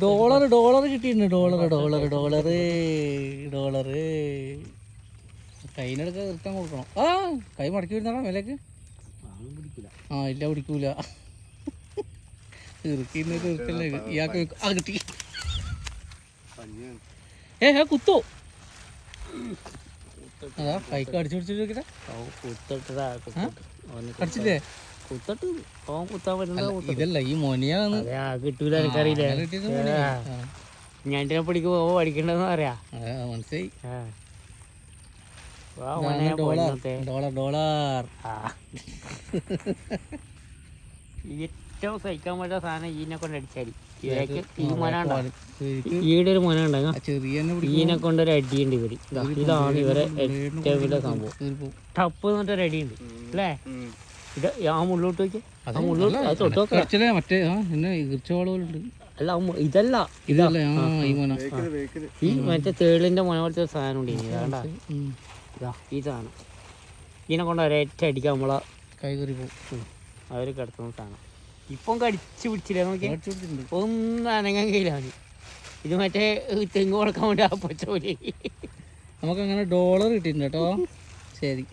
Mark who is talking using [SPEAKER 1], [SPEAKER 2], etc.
[SPEAKER 1] Dollar കിട്ടിയിട്ടുണ്ട്. Dollar കൈനെടുക്കാൻ നിർത്താൻ കൊടുക്കണം. ആ കൈ മടക്കി വരുന്നടാ മേലേക്ക്. ആ ഇല്ല പിടിക്കൂല. ഇറുക്കല്ലേ ഇയാൾക്ക് കിട്ടി. കുത്തോ അതാ കൈക്ക് അടിച്ചു പിടിച്ചിട്ട് അടിച്ചില്ലേ? ഇതല്ല ഈ മൊനിയാന്ന്
[SPEAKER 2] കിട്ടൂല. എനിക്കറിയില്ല. ഞണ്ടിനെ പിടിക്കുമ്പോ പഠിക്കണ്ടെന്ന് പറയാ.
[SPEAKER 1] മനസ്സിലായി.
[SPEAKER 2] ഏറ്റവും സഹിക്കാൻ പറ്റാത്ത സാധനം ഈനെ കൊണ്ട് അടിച്ചാൽ ഈ മൊനുണ്ടാകും. ഈടെ ഒരു മൊനുണ്ടാകും. ഈനെ കൊണ്ടൊരു അടിയുണ്ട് ഇവര്. ഇതാണ് ഇവരെ ഏറ്റവും വലിയ സംഭവം. ടപ്പ് എന്നിട്ടൊരു അടിയുണ്ട് അല്ലേ? ഇത് ആ മുള്ളോട്ട് നോക്കി. അല്ല ഇതല്ല ഈ മറ്റേ തേളിന്റെ മൊന പോലത്തെ സാധനം ഉണ്ട്. വേണ്ട ഈ സാധനം ഇതിനെ കൊണ്ട് ഒരേറ്റ അടിക്കാൻ നമ്മളെ
[SPEAKER 1] കൈ കയറി പോകും.
[SPEAKER 2] അവര് കിടത്തുന്ന സാധനം ഇപ്പം കടിച്ചു പിടിച്ചില്ല. നോക്കി ഒന്നും അനങ്ങാൻ കഴിയില്ല. ഇത് മറ്റേ തെങ്ങ് കൊടുക്കാൻ വേണ്ടി ആ പച്ച പോലെ.
[SPEAKER 1] നമുക്കങ്ങനെ ഡോളർ കിട്ടിയിട്ടുണ്ട് കേട്ടോ. ശരി.